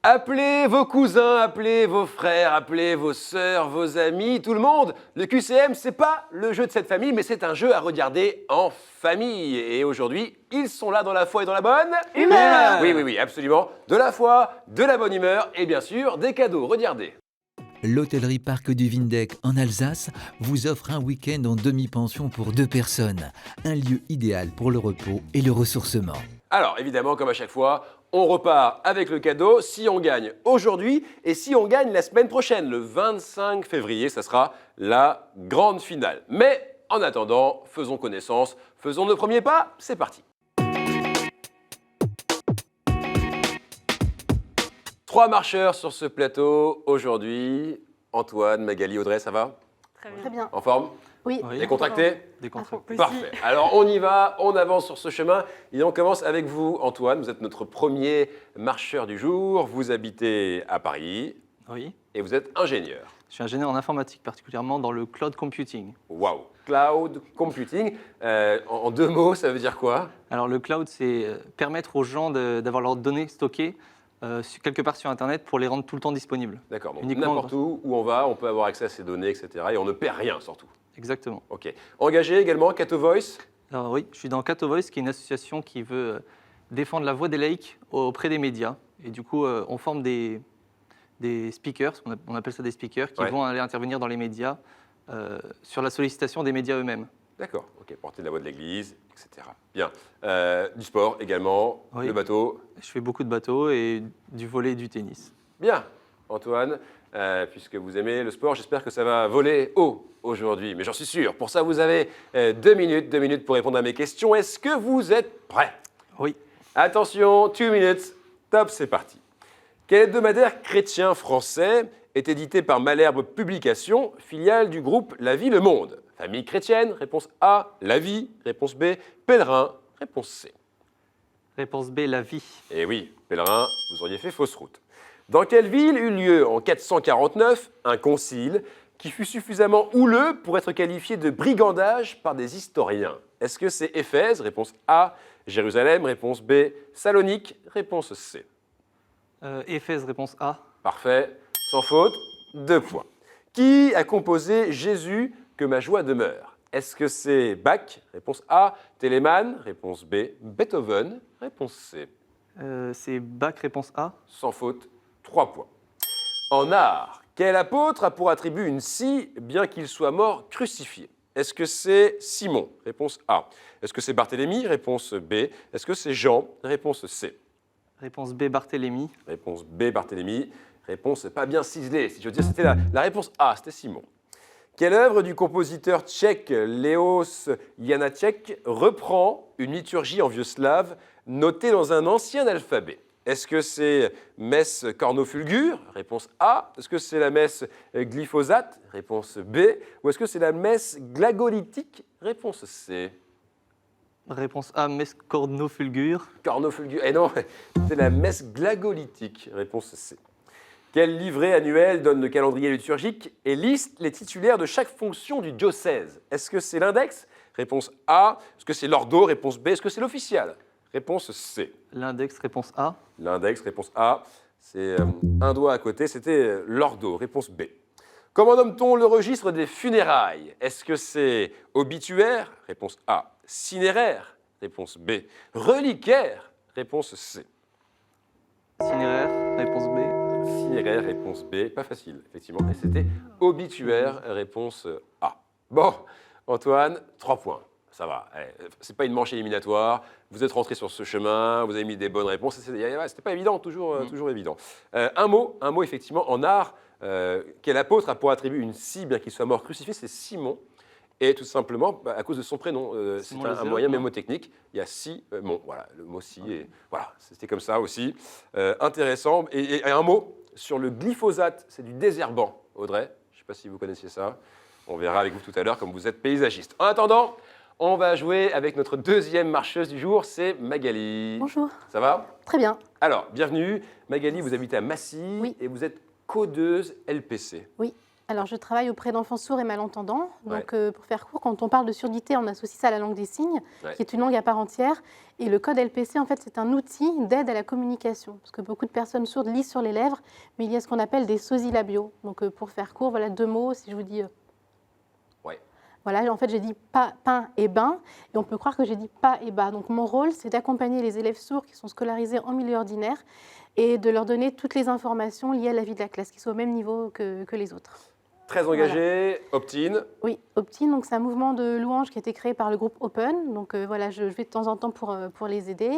Appelez vos cousins, appelez vos frères, appelez vos sœurs, vos amis, tout le monde. Le QCM, c'est pas le jeu de cette famille, mais c'est un jeu à regarder en famille. Et aujourd'hui, ils sont là dans la foi et dans la bonne humeur. Oui, absolument. De la foi, de la bonne humeur et bien sûr, des cadeaux. Regardez. L'hôtellerie Parc du Vindeck en Alsace vous offre un week-end en demi-pension pour 2 personnes. Un lieu idéal pour le repos et le ressourcement. Alors, évidemment, comme à chaque fois, on repart avec le cadeau si on gagne aujourd'hui et si on gagne la semaine prochaine, le 25 février, ça sera la grande finale. Mais en attendant, faisons connaissance, faisons nos premiers pas, c'est parti. 3 marcheurs sur ce plateau aujourd'hui. Antoine, Magali, Audrey, ça va? Très bien. En forme? Oui. Décontracté? Décontracté. Parfait. Alors on y va, on avance sur ce chemin et on commence avec vous, Antoine. Vous êtes notre premier marcheur du jour. Vous habitez à Paris Oui. et vous êtes ingénieur. Je suis ingénieur en informatique, particulièrement dans le cloud computing. Waouh! Cloud computing. En 2 mots, ça veut dire quoi? Alors le cloud, c'est permettre aux gens d'avoir leurs données stockées quelque part sur Internet pour les rendre tout le temps disponibles. D'accord. Donc Uniquement n'importe où on va, on peut avoir accès à ces données, etc. Et on ne perd rien surtout. Exactement. Ok. Engagé également, Cato Voice. Alors oui, je suis dans Cato Voice, qui est une association qui veut défendre la voix des laïcs auprès des médias. Et du coup, on forme des speakers, on appelle ça des speakers, qui vont aller intervenir dans les médias sur la sollicitation des médias eux-mêmes. D'accord, ok, porter la voix de l'église, etc. Bien. Du sport également, Oui. le bateau. Je fais beaucoup de bateaux et du volley et du tennis. Bien, Antoine, puisque vous aimez le sport, j'espère que ça va voler haut aujourd'hui, mais j'en suis sûr. Pour ça, vous avez 2 minutes pour répondre à mes questions. Est-ce que vous êtes prêts? Oui. Attention, 2 minutes, top, c'est parti. Quel hebdomadaire chrétien français est édité par Malherbe Publications, filiale du groupe La Vie Le Monde? Famille chrétienne, réponse A, La Vie, réponse B, Pèlerin, réponse C. Réponse B, la vie. Eh oui, Pèlerin, vous auriez fait fausse route. Dans quelle ville eut lieu en 449 un concile qui fut suffisamment houleux pour être qualifié de brigandage par des historiens? Est-ce que c'est Éphèse, réponse A, Jérusalem, réponse B, Salonique, réponse C. Éphèse, réponse A. Parfait, sans faute, 2 points. Qui a composé Jésus, que ma joie demeure? Est-ce que c'est Bach, réponse A, Telemann, réponse B, Beethoven, réponse C. C'est Bach, réponse A. Sans faute, 3 points. En art, quel apôtre a pour attribut une scie, bien qu'il soit mort crucifié? Est-ce que c'est Simon? Réponse A. Est-ce que c'est Barthélemy? Réponse B. Est-ce que c'est Jean? Réponse C. Réponse B, Barthélemy. Réponse B, Barthélemy. Réponse pas bien ciselée, si je veux dire. C'était la réponse A, c'était Simon. Quelle œuvre du compositeur tchèque Leos Janáček reprend une liturgie en vieux slave notée dans un ancien alphabet? Est-ce que c'est messe cornofulgure? Réponse A. Est-ce que c'est la messe glyphosate? Réponse B. Ou est-ce que c'est la messe glagolitique? Réponse C. Réponse A, messe cornofulgure. Cornofulgure. Eh non, c'est la messe glagolitique. Réponse C. Quel livret annuel donne le calendrier liturgique et liste les titulaires de chaque fonction du diocèse? Est-ce que c'est l'index? Réponse A. Est-ce que c'est l'ordo? Réponse B. Est-ce que c'est l'official? Réponse C. L'index, réponse A. L'index, réponse A. C'est un doigt à côté, c'était l'ordo. Réponse B. Comment nomme-t-on le registre des funérailles? Est-ce que c'est obituaire? Réponse A. Cinéraire? Réponse B. Reliquaire? Réponse C. Cinéraire, réponse B. Cinéraire, réponse B. Pas facile, effectivement. Et c'était obituaire, réponse A. Bon, Antoine, 3 points. Ça va. C'est pas une manche éliminatoire. Vous êtes rentré sur ce chemin, vous avez mis des bonnes réponses. C'était pas évident, toujours évident. Un mot, effectivement, en art. Quel apôtre a pour attribut une scie, bien qu'il soit mort crucifié? C'est Simon. Et tout simplement, à cause de son prénom, c'est un moyen mémotechnique. Il y a Simon, voilà, le mot scie. Et voilà, c'était comme ça aussi. Intéressant. Et un mot sur le glyphosate, c'est du désherbant, Audrey. Je ne sais pas si vous connaissiez ça. On verra avec vous tout à l'heure, comme vous êtes paysagiste. En attendant, on va jouer avec notre deuxième marcheuse du jour, c'est Magali. Bonjour. Ça va? Très bien. Alors, bienvenue. Magali, vous habitez à Massy Oui. et vous êtes codeuse LPC. Oui. Alors, je travaille auprès d'enfants sourds et malentendants. Donc, pour faire court, quand on parle de surdité, on associe ça à la langue des signes, qui est une langue à part entière. Et le code LPC, en fait, c'est un outil d'aide à la communication. Parce que beaucoup de personnes sourdes lisent sur les lèvres, mais il y a ce qu'on appelle des sosies labiaux. Donc, pour faire court, voilà 2 mots. Si je vous dis... Voilà, en fait, j'ai dit pain et bain, et on peut croire que j'ai dit pas et bas. Donc, mon rôle, c'est d'accompagner les élèves sourds qui sont scolarisés en milieu ordinaire et de leur donner toutes les informations liées à la vie de la classe, qui soient au même niveau que les autres. Très engagé, Optin. Oui, Optin, donc c'est un mouvement de louanges qui a été créé par le groupe Open. Donc voilà, je vais de temps en temps pour les aider.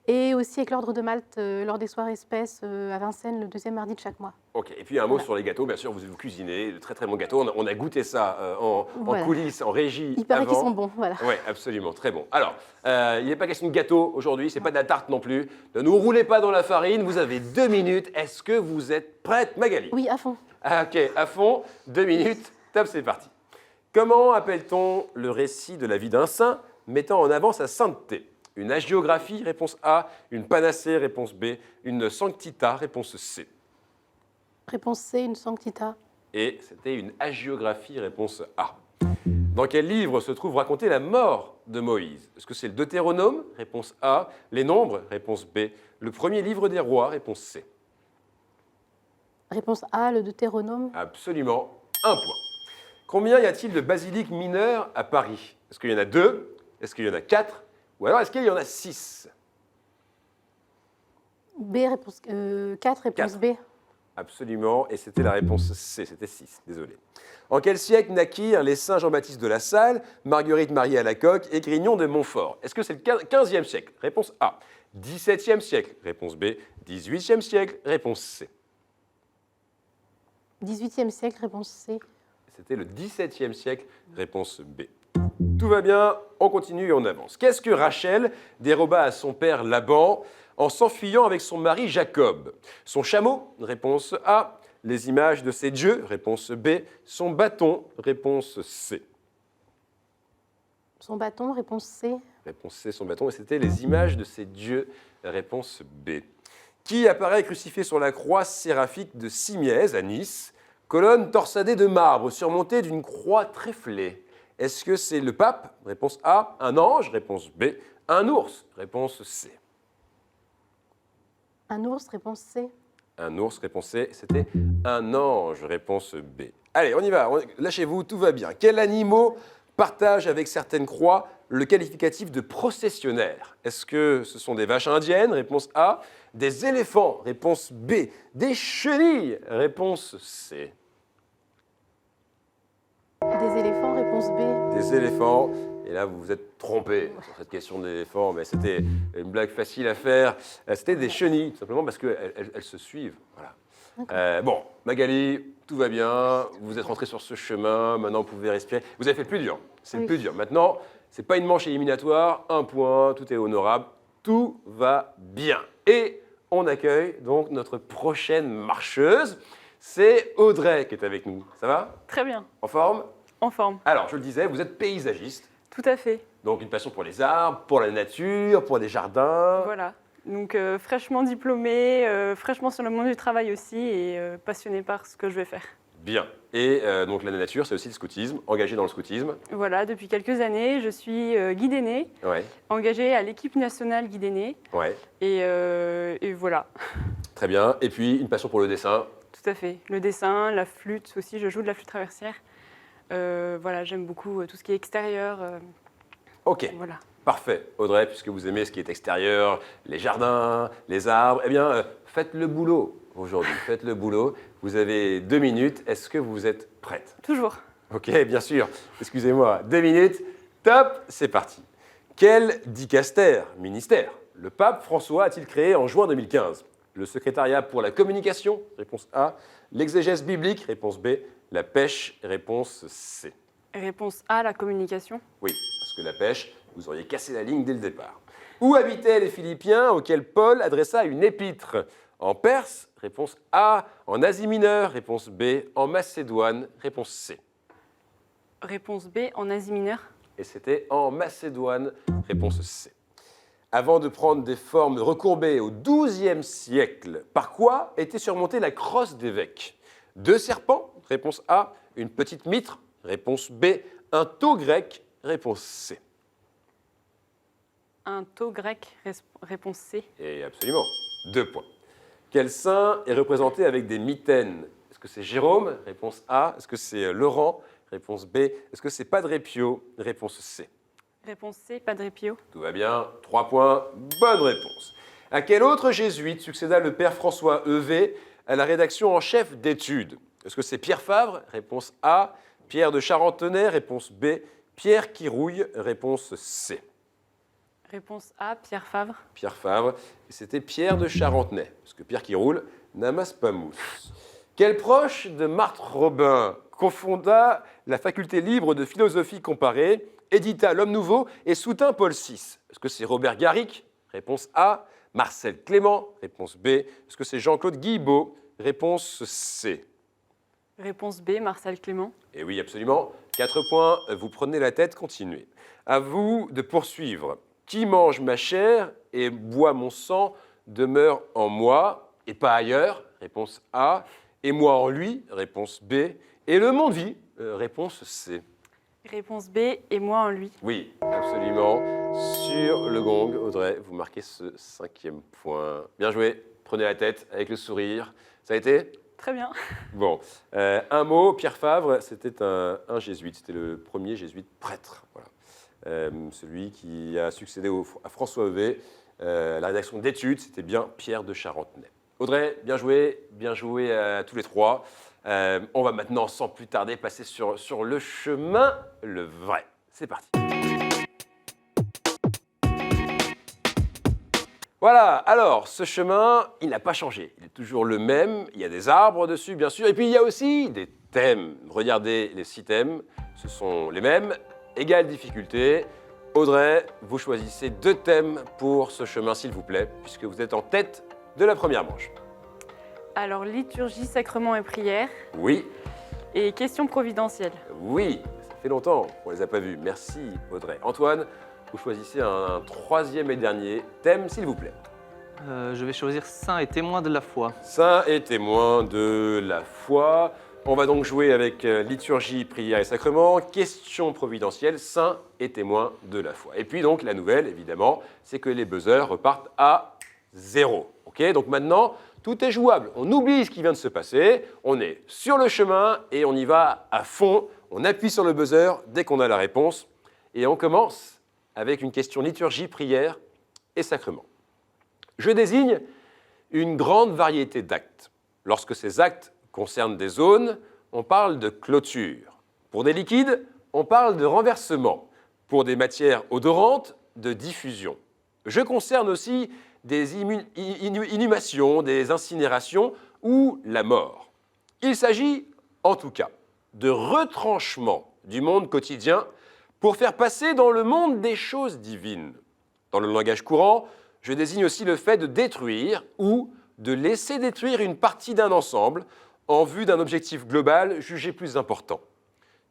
Et aussi avec l'Ordre de Malte lors des soirées espèces à Vincennes le 2e mardi de chaque mois. Ok, et puis un mot sur les gâteaux, bien sûr, vous cuisinez de très très bons gâteaux. On a goûté ça en coulisses, en régie. Il paraît qu'ils sont bons, voilà. Oui, absolument, très bon. Alors, il n'est pas question de gâteau aujourd'hui, c'est pas de la tarte non plus. Ne nous roulez pas dans la farine, vous avez 2 minutes. Est-ce que vous êtes prête, Magali? Oui, à fond. Ok, à fond, 2 minutes, top, c'est parti. Comment appelle-t-on le récit de la vie d'un saint mettant en avant sa sainteté? Une hagiographie, réponse A. Une panacée, réponse B. Une sanctita, réponse C. Réponse C, une sanctita. Et c'était une hagiographie, réponse A. Dans quel livre se trouve racontée la mort de Moïse? Est-ce que c'est le Deutéronome, réponse A. Les Nombres, réponse B. Le premier livre des rois, réponse C. Réponse A, le Deutéronome. Absolument, 1 point. Combien y a-t-il de basiliques mineures à Paris? Est-ce qu'il y en a 2? Est-ce qu'il y en a 4? Ou alors est-ce qu'il y en a 6? B, réponse 4, réponse 4. B. Absolument, et c'était la réponse C, c'était 6, désolé. En quel siècle naquirent les saints Jean-Baptiste de La Salle, Marguerite Marie Alacoque et Grignon de Montfort? Est-ce que c'est le 15e siècle? Réponse A. 17e siècle? Réponse B. 18e siècle? Réponse C. 18e siècle, réponse C. C'était le 17e siècle, réponse B. Tout va bien, on continue et on avance. Qu'est-ce que Rachel déroba à son père Laban en s'enfuyant avec son mari Jacob? Son chameau, réponse A. Les images de ses dieux, réponse B. Son bâton, réponse C. Son bâton, réponse C. Réponse C, son bâton, et c'était les images de ses dieux, réponse B. Qui apparaît crucifié sur la croix séraphique de Simièse à Nice, colonne torsadée de marbre surmontée d'une croix tréflée? Est-ce que c'est le pape? Réponse A. Un ange? Réponse B. Un ours? Réponse C. Un ours, réponse C. Un ours, réponse C. C'était un ange, réponse B. Allez, on y va. Lâchez-vous, tout va bien. Quels animaux partagent avec certaines croix le qualificatif de processionnaire? Est-ce que ce sont des vaches indiennes? Réponse A. Des éléphants? Réponse B. Des chenilles? Réponse C. Des éléphants, réponse B. Des éléphants. Et là, vous vous êtes trompé sur cette question d'éléphants, mais c'était une blague facile à faire. C'était des chenilles, tout simplement parce qu'elles se suivent. Voilà. Bon, Magali, tout va bien. Vous êtes rentré sur ce chemin. Maintenant, vous pouvez respirer. Vous avez fait le plus dur. C'est le plus dur. Maintenant, ce n'est pas une manche éliminatoire. 1 point, tout est honorable. Tout va bien. Et on accueille donc notre prochaine marcheuse. C'est Audrey qui est avec nous. Ça va? Très bien, En forme? en forme. Alors, je le disais, vous êtes paysagiste. Tout à fait. Donc une passion pour les arbres, pour la nature, pour les jardins. Voilà. Donc fraîchement diplômée, fraîchement sur le monde du travail aussi et passionnée par ce que je vais faire. Bien. Et donc la nature, c'est aussi le scoutisme, engagé dans le scoutisme. Voilà, depuis quelques années, je suis guide aîné, Ouais, engagée à l'équipe nationale guide aîné. ouais. Et voilà, Très bien. Et puis une passion pour le dessin. tout à fait. Le dessin, la flûte aussi, je joue de la flûte traversière. Voilà, j'aime beaucoup tout ce qui est extérieur. Ok, Voilà. parfait. Audrey, puisque vous aimez ce qui est extérieur, les jardins, les arbres, eh bien, faites le boulot aujourd'hui. Faites le boulot. Vous avez 2 minutes. Est-ce que vous êtes prête? Toujours. Ok, bien sûr. Excusez-moi. 2 minutes. Top, c'est parti. Quel dicaster, ministère, le pape François a-t-il créé en juin 2015? Le secrétariat pour la communication, réponse A. L'exégèse biblique, réponse B. La pêche, réponse C. Réponse A, la communication. Oui, parce que la pêche, vous auriez cassé la ligne dès le départ. Où habitaient les Philippiens auxquels Paul adressa une épître? En Perse, réponse A. En Asie mineure, réponse B. En Macédoine, réponse C. Réponse B, en Asie mineure. Et c'était en Macédoine, réponse C. Avant de prendre des formes recourbées au XIIe siècle, par quoi était surmontée la crosse d'évêque? 2 serpents, Réponse A, une petite mitre. Réponse B, un taux grec. Réponse C. Un taux grec, réponse C. Et absolument, 2 points. Quel saint est représenté avec des mitaines? Est-ce que c'est Jérôme? Réponse A. Est-ce que c'est Laurent? Réponse B. Est-ce que c'est Padre Pio? Réponse C. Réponse C, Padre Pio. Tout va bien, 3 points, bonne réponse. À quel autre jésuite succéda le père François Heuvet à la rédaction en chef d'études? Est-ce que c'est Pierre Favre? Réponse A. Pierre de Charentenay? Réponse B. Pierre Quirouille? Réponse C. Réponse A, Pierre Favre. Pierre Favre, et c'était Pierre de Charentenay, parce que Pierre qui roule n'amasse pas mousse. Quel proche de Marthe Robin confonda la faculté libre de philosophie comparée, édita L'Homme Nouveau et soutint Paul VI? Est-ce que c'est Robert Garrick? Réponse A. Marcel Clément? Réponse B. Est-ce que c'est Jean-Claude Guilbeault? Réponse C. Réponse B, Marcel Clément. Et oui, absolument. 4 points, vous prenez la tête, continuez. À vous de poursuivre. Qui mange ma chair et boit mon sang demeure en moi et pas ailleurs? Réponse A. Et moi en lui? Réponse B. Et le monde vit? Réponse C. Réponse B, et moi en lui. Oui, absolument. Sur le gong, Audrey, vous marquez ce 5e point. Bien joué, prenez la tête avec le sourire. Ça a été? Très bien. Bon, un mot, Pierre Favre, c'était un jésuite, c'était le premier jésuite prêtre. Voilà. Celui qui a succédé à François Heuvet, la rédaction d'études, c'était bien Pierre de Charentenay. Audrey, bien joué à tous les trois. On va maintenant, sans plus tarder, passer sur le chemin, le vrai. C'est parti. Voilà, alors ce chemin, il n'a pas changé. Il est toujours le même. Il y a des arbres dessus, bien sûr. Et puis il y a aussi des thèmes. Regardez les 6 thèmes. Ce sont les mêmes. Égale difficulté. Audrey, vous choisissez 2 thèmes pour ce chemin, s'il vous plaît, puisque vous êtes en tête de la première manche. Alors, liturgie, sacrement et prière. Oui, Et question providentielle. oui, ça fait longtemps qu'on ne les a pas vus. Merci Audrey. Antoine, vous choisissez un 3e et dernier thème, s'il vous plaît. Je vais choisir saint et témoin de la foi. Saint et témoin de la foi. On va donc jouer avec liturgie, prière et sacrement, question providentielle, saint et témoin de la foi. Et puis donc la nouvelle, évidemment, c'est que les buzzers repartent à 0. Ok, donc maintenant, tout est jouable. On oublie ce qui vient de se passer, on est sur le chemin et on y va à fond. On appuie sur le buzzer dès qu'on a la réponse. Et on commence avec une question liturgie, prière et sacrement. Je désigne une grande variété d'actes. Lorsque ces actes concernent des zones, on parle de clôture. Pour des liquides, on parle de renversement. Pour des matières odorantes, de diffusion. Je concerne aussi des inhumations, des incinérations ou la mort. Il s'agit, en tout cas, de retranchement du monde quotidien pour faire passer dans le monde des choses divines. Dans le langage courant, je désigne aussi le fait de détruire ou de laisser détruire une partie d'un ensemble en vue d'un objectif global jugé plus important.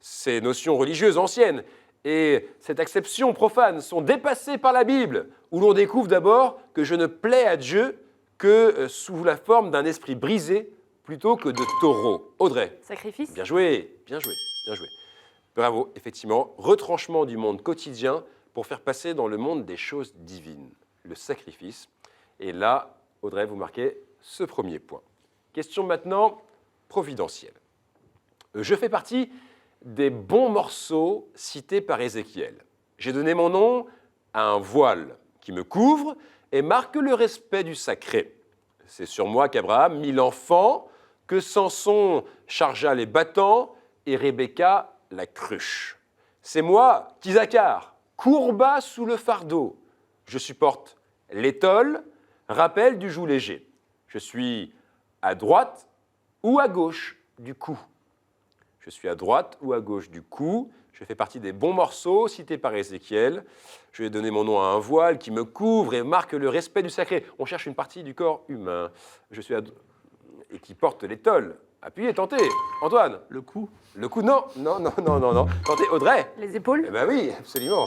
Ces notions religieuses anciennes et cette acception profane sont dépassées par la Bible, où l'on découvre d'abord que je ne plais à Dieu que sous la forme d'un esprit brisé plutôt que de taureau. Audrey. Sacrifice. Bien joué, bien joué, bien joué. Bravo, effectivement, retranchement du monde quotidien pour faire passer dans le monde des choses divines, le sacrifice. Et là, Audrey, vous marquez ce premier point. Question maintenant providentielle. Je fais partie des bons morceaux cités par Ézéchiel. J'ai donné mon nom à un voile qui me couvre et marque le respect du sacré. C'est sur moi qu'Abraham mit l'enfant, que Samson chargea les battants et Rebecca la cruche. C'est moi qu'Isaacar courba sous le fardeau. Je supporte l'étole, rappel du joug léger. Je suis à droite ou à gauche du cou. Je suis à droite ou à gauche du cou. Je fais partie des bons morceaux cités par Ézéchiel. Je vais donner mon nom à un voile qui me couvre et marque le respect du sacré. On cherche une partie du corps humain. Je suis et qui porte l'étole. Appuyez, tentez. Antoine. Le cou. Le cou, non. Tentez, Audrey. Les épaules. Eh bien oui, absolument.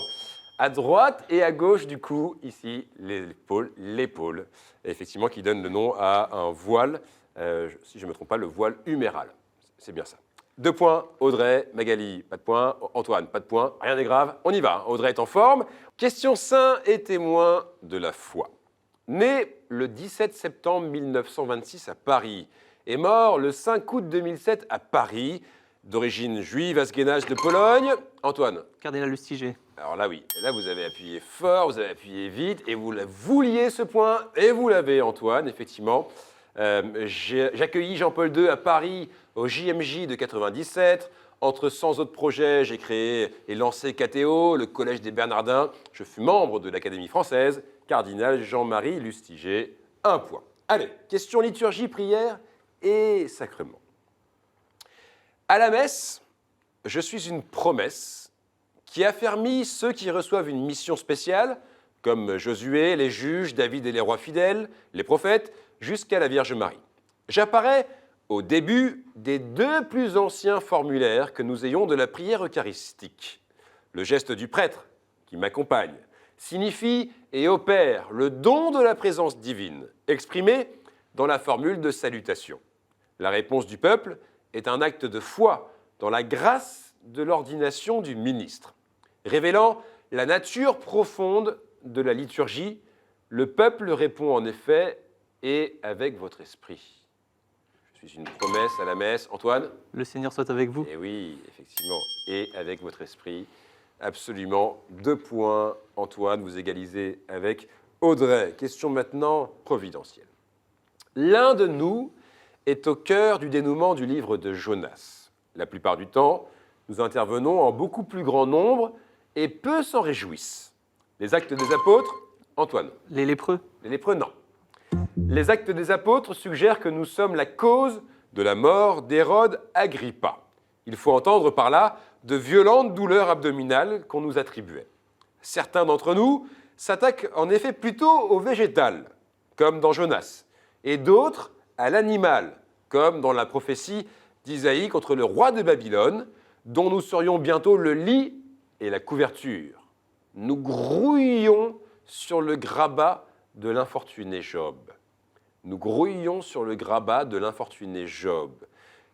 À droite et à gauche du cou, ici, l'épaule. Effectivement, qui donne le nom à un voile, si je ne me trompe pas, le voile huméral. C'est bien ça. 2 points, Audrey, Magali, pas de points, Antoine, pas de points, rien n'est grave, on y va, Audrey est en forme. Question saint et témoin de la foi. Né le 17 septembre 1926 à Paris et mort le 5 août 2007 à Paris, d'origine juive, asguénache de Pologne, Antoine. Cardinal Lustiger. Alors là, oui, là, vous avez appuyé fort, vous avez appuyé vite, et vous vouliez ce point, et vous l'avez, Antoine, effectivement. J'ai accueilli Jean-Paul II à Paris au JMJ de 97. Entre 100 autres projets, j'ai créé et lancé KTO, le Collège des Bernardins. Je fus membre de l'Académie française, cardinal Jean-Marie Lustiger, 1 point. Allez, question liturgie, prière et sacrement. À la messe, je suis une promesse qui affermit ceux qui reçoivent une mission spéciale, comme Josué, les juges, David et les rois fidèles, les prophètes, jusqu'à la Vierge Marie. J'apparais au début des 2 plus anciens formulaires que nous ayons de la prière eucharistique. Le geste du prêtre, qui m'accompagne, signifie et opère le don de la présence divine, exprimé dans la formule de salutation. La réponse du peuple est un acte de foi dans la grâce de l'ordination du ministre. Révélant la nature profonde de la liturgie, le peuple répond en effet « et avec votre esprit ». Je suis une promesse à la messe. Antoine ? Le Seigneur soit avec vous. Eh oui, effectivement, et avec votre esprit. Absolument. 2 points, Antoine, vous égalisez avec Audrey. Question maintenant providentielle. L'un de nous est au cœur du dénouement du livre de Jonas. La plupart du temps, nous intervenons en beaucoup plus grand nombre et peu s'en réjouissent. Les actes des apôtres, Antoine. Les lépreux. Les lépreux, non. Les actes des apôtres suggèrent que nous sommes la cause de la mort d'Hérode Agrippa. Il faut entendre par là de violentes douleurs abdominales qu'on nous attribuait. Certains d'entre nous s'attaquent en effet plutôt au végétal, comme dans Jonas, et d'autres à l'animal, comme dans la prophétie d'Isaïe contre le roi de Babylone, dont nous serions bientôt le lit et la couverture. Nous grouillons sur le grabat de l'infortuné Job. Nous grouillons sur le grabat de l'infortuné Job.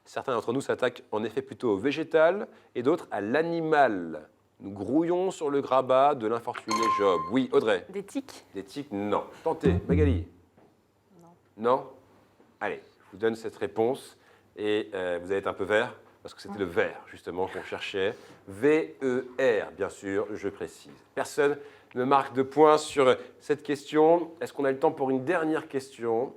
Certains d'entre nous s'attaquent en effet plutôt au végétal et d'autres à l'animal. Nous grouillons sur le grabat de l'infortuné Job. Oui, Audrey. Des tiques. Des tiques, non. Tentez, Magali. Non. Allez, je vous donne cette réponse et vous allez être un peu vert parce que c'était le vert justement qu'on cherchait. V-E-R, bien sûr, je précise. Personne ne marque de points sur cette question. Est-ce qu'on a le temps pour une dernière question ?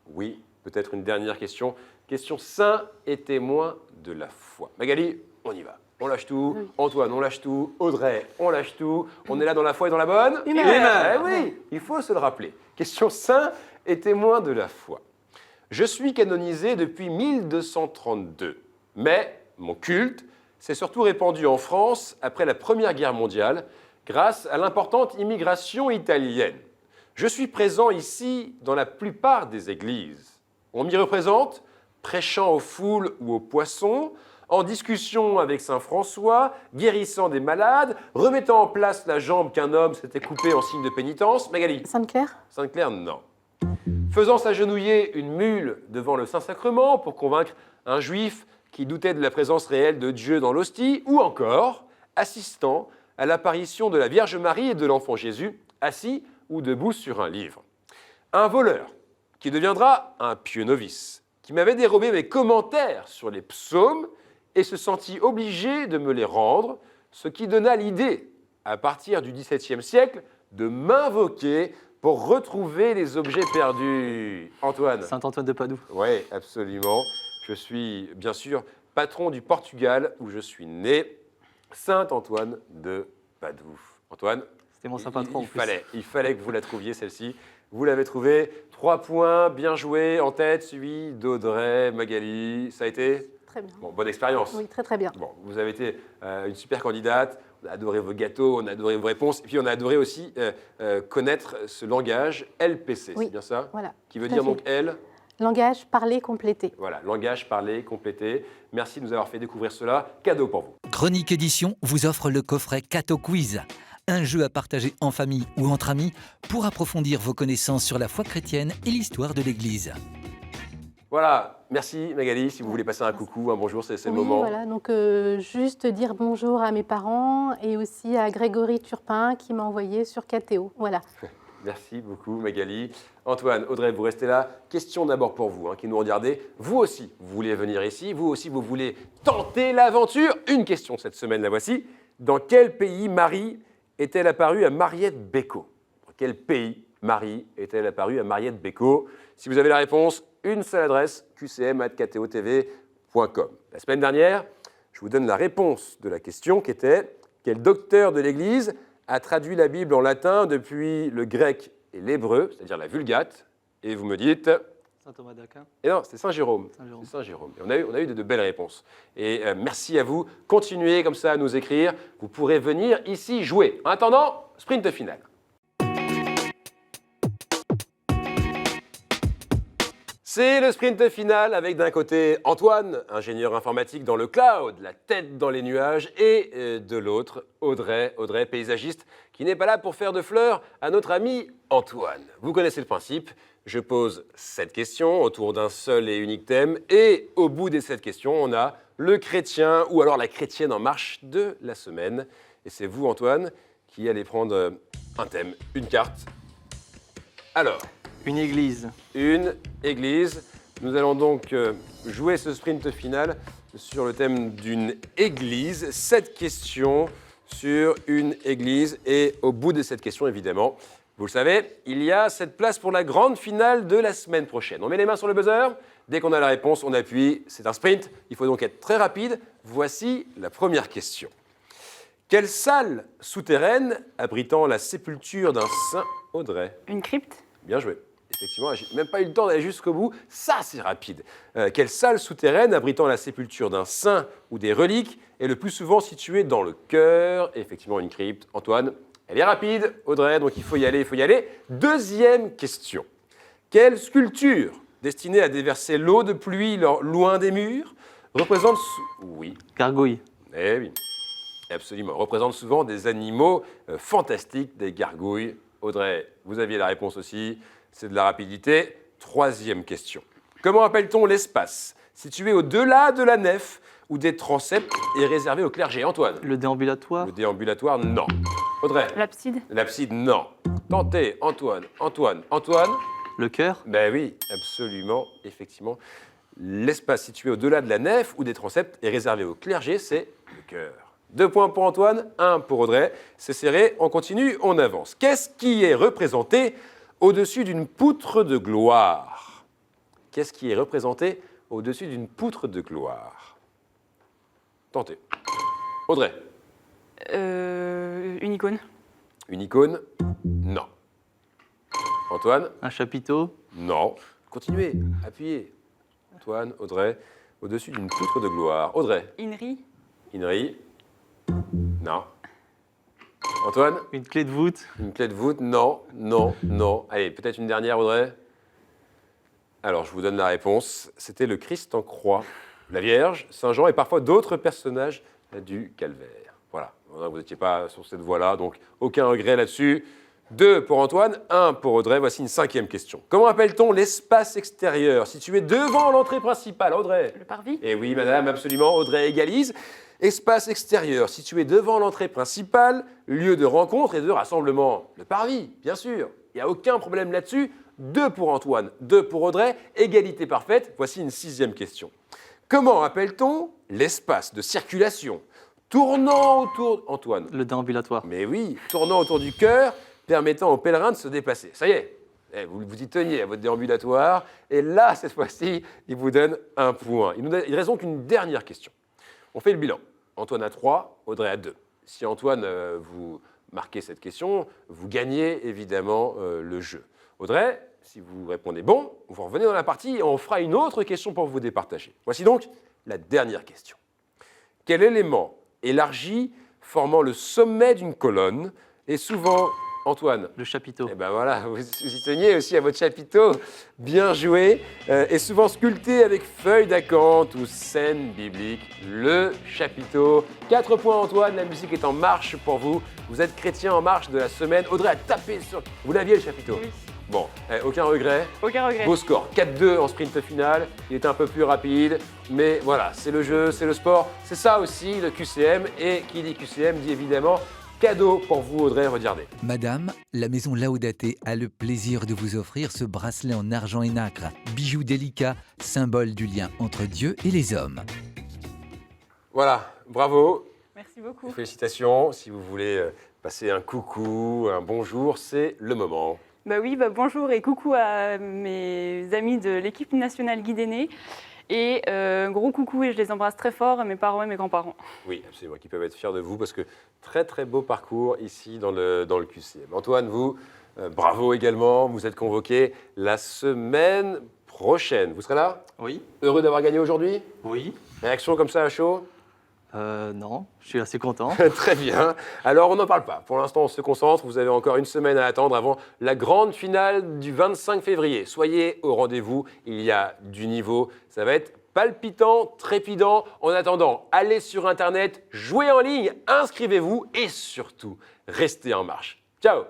Oui, peut-être une dernière question. Question saint et témoin de la foi. Magali, on y va. On lâche tout. Oui. Antoine, on lâche tout. Audrey, on lâche tout. On est là dans la foi et dans la bonne humeur. Eh oui, il faut se le rappeler. Question saint et témoin de la foi. Je suis canonisé depuis 1232, mais mon culte s'est surtout répandu en France après la Première Guerre mondiale grâce à l'importante immigration italienne. Je suis présent ici dans la plupart des églises. On m'y représente prêchant aux foules ou aux poissons, en discussion avec saint François, guérissant des malades, remettant en place la jambe qu'un homme s'était coupée en signe de pénitence. Magali. Sainte-Claire ? Sainte-Claire, non. Faisant s'agenouiller une mule devant le Saint-Sacrement pour convaincre un juif qui doutait de la présence réelle de Dieu dans l'hostie, ou encore assistant à l'apparition de la Vierge Marie et de l'enfant Jésus, assis ou debout sur un livre. Un voleur, qui deviendra un pieux novice, qui m'avait dérobé mes commentaires sur les psaumes et se sentit obligé de me les rendre, ce qui donna l'idée, à partir du XVIIe siècle, de m'invoquer pour retrouver les objets perdus. Antoine. Saint-Antoine de Padoue. Oui, absolument. Je suis, bien sûr, patron du Portugal, où je suis né, Saint-Antoine de Padoue. Antoine. C'était mon saint patron. Il fallait que vous la trouviez, celle-ci. Vous l'avez trouvée. 3 points, bien joué, en tête, suivi d'Audrey, Magali. Ça a été ? Très bien. Bon, bonne expérience. Oui, très très bien. Bon, vous avez été une super candidate. On a adoré vos gâteaux, on a adoré vos réponses. Et puis, on a adoré aussi connaître ce langage LPC. Oui, c'est bien ça ? Voilà. Qui veut dire donc L ? Langage parlé complété. Voilà, langage parlé complété. Merci de nous avoir fait découvrir cela. Cadeau pour vous. Chronique Édition vous offre le coffret Cato Quiz, un jeu à partager en famille ou entre amis pour approfondir vos connaissances sur la foi chrétienne et l'histoire de l'Église. Voilà, Merci Magali, si vous voulez passer un coucou, un bonjour, c'est le Oui, moment. voilà, donc juste dire bonjour à mes parents et aussi à Grégory Turpin qui m'a envoyé sur KTO. Voilà. Merci beaucoup Magali. Antoine, Audrey, vous restez là. Question d'abord pour vous, qui nous regardez. Vous aussi, vous voulez venir ici. Vous aussi, vous voulez tenter l'aventure. Une question cette semaine, la voici. Dans quel pays Marie est-elle apparue à Mariette Bécaud? Dans quel pays Marie est-elle apparue à Mariette Bécaud? Si vous avez la réponse, une seule adresse, qcm@ktotv.com. La semaine dernière, je vous donne la réponse de la question qui était « Quel docteur de l'Église a traduit la Bible en latin depuis le grec et l'hébreu, c'est-à-dire la Vulgate ?» Et vous me dites… Saint Thomas d'Aquin. Et non, c'est Saint Jérôme. Saint-Jérôme. C'est Saint Jérôme. Et on a eu de belles réponses. Et merci à vous. Continuez comme ça à nous écrire. Vous pourrez venir ici jouer. En attendant, sprint final. C'est le sprint final avec d'un côté Antoine, ingénieur informatique dans le cloud, la tête dans les nuages, et de l'autre Audrey, paysagiste, qui n'est pas là pour faire de fleurs à notre ami Antoine. Vous connaissez le principe, je pose 7 questions autour d'un seul et unique thème, et au bout des 7 questions, on a le chrétien ou alors la chrétienne en marche de la semaine. Et c'est vous Antoine qui allez prendre un thème, une carte. Alors… Une église. Une église. Nous allons donc jouer ce sprint final sur le thème d'une église. 7 questions sur une église. Et au bout de cette question, évidemment, vous le savez, il y a cette place pour la grande finale de la semaine prochaine. On met les mains sur le buzzer. Dès qu'on a la réponse, on appuie. C'est un sprint. Il faut donc être très rapide. Voici la première question. Quelle salle souterraine abritant la sépulture d'un saint Audrey? Une crypte. Bien joué. Effectivement, j'ai même pas eu le temps d'aller jusqu'au bout. Ça, c'est rapide. Quelle salle souterraine abritant la sépulture d'un saint ou des reliques est le plus souvent située dans le chœur? Effectivement, une crypte. Antoine, elle est rapide. Audrey, donc il faut y aller, il faut y aller. Deuxième question. Quelle sculpture destinée à déverser l'eau de pluie loin des murs représente… Oui. Gargouille. Eh oui, absolument. Représente souvent des animaux fantastiques, des gargouilles. Audrey, vous aviez la réponse aussi. C'est de la rapidité. Troisième question. Comment appelle-t-on l'espace situé au-delà de la nef où des transepts est réservé au clergé? Antoine. Le déambulatoire. Le déambulatoire, non. Audrey. L'abside. L'abside, non. Tentez, Antoine. Le chœur. Ben oui, absolument, effectivement. L'espace situé au-delà de la nef ou des transepts est réservé au clergé, c'est le chœur. 2 points pour Antoine, 1 pour Audrey. C'est serré, on continue, on avance. Qu'est-ce qui est représenté au-dessus d'une poutre de gloire? Qu'est-ce qui est représenté au-dessus d'une poutre de gloire? Tentez. Audrey. Une icône. Une icône? Non. Antoine? Un chapiteau. Non. Continuez, appuyez. Antoine, Audrey, au-dessus d'une poutre de gloire. Audrey? Inri. Inri? Non. Antoine? Une clé de voûte. Une clé de voûte? Non, non, non. Allez, peut-être une dernière, Audrey? Alors, je vous donne la réponse. C'était le Christ en croix, la Vierge, Saint Jean et parfois d'autres personnages du calvaire. Voilà, vous n'étiez pas sur cette voie-là, donc aucun regret là-dessus. 2 pour Antoine, 1 pour Audrey. Voici une 5e question. Comment appelle-t-on l'espace extérieur situé devant l'entrée principale? Audrey? Le parvis. Eh oui, madame, absolument. Audrey égalise. Espace extérieur situé devant l'entrée principale, lieu de rencontre et de rassemblement. Le parvis, bien sûr. Il n'y a aucun problème là-dessus. 2 pour Antoine, 2 pour Audrey. Égalité parfaite. Voici une 6e question. Comment appelle-t-on l'espace de circulation tournant autour… Antoine. Le déambulatoire. Mais oui, tournant autour du cœur, permettant aux pèlerins de se déplacer. Ça y est, vous y teniez à votre déambulatoire. Et là, cette fois-ci, il vous donne 1 point. Il ne reste donc qu'une dernière question. On fait le bilan. Antoine a 3, Audrey a 2. Si Antoine, vous marquez cette question, vous gagnez évidemment le jeu. Audrey, si vous répondez bon, vous revenez dans la partie et on fera une autre question pour vous départager. Voici donc la dernière question. Quel élément élargi formant le sommet d'une colonne est souvent… Antoine. Le chapiteau. Eh ben voilà, vous y teniez aussi à votre chapiteau. Bien joué. Et souvent sculpté avec feuilles d'acanthe ou scènes bibliques. Le chapiteau. 4 points Antoine, la musique est en marche pour vous. Vous êtes chrétien en marche de la semaine. Audrey a tapé sur… Vous l'aviez le chapiteau? Oui. Bon, aucun regret. Aucun regret. Beau score, 4-2 en sprint final. Il était un peu plus rapide, mais voilà, c'est le jeu, c'est le sport. C'est ça aussi le QCM. Et qui dit QCM dit évidemment cadeau pour vous, Audrey, regardez. Madame, la maison Laudate a le plaisir de vous offrir ce bracelet en argent et nacre, bijou délicat, symbole du lien entre Dieu et les hommes. Voilà, bravo. Merci beaucoup. Félicitations. Si vous voulez passer un coucou, un bonjour, c'est le moment. Bah oui, bonjour et coucou à mes amis de l'équipe nationale Guy Déné. Et gros coucou, et je les embrasse très fort, à mes parents et mes grands-parents. Oui, absolument, qui peuvent être fiers de vous parce que très beau parcours ici dans le QCM. Antoine, vous, bravo également, vous êtes convoqué la semaine prochaine. Vous serez là? Oui. Heureux d'avoir gagné aujourd'hui? Oui. Réaction comme ça à chaud? Non, je suis assez content. Très bien. Alors, on n'en parle pas. Pour l'instant, on se concentre. Vous avez encore une semaine à attendre avant la grande finale du 25 février. Soyez au rendez-vous. Il y a du niveau. Ça va être palpitant, trépidant. En attendant, allez sur Internet, jouez en ligne, inscrivez-vous et surtout, restez en marche. Ciao!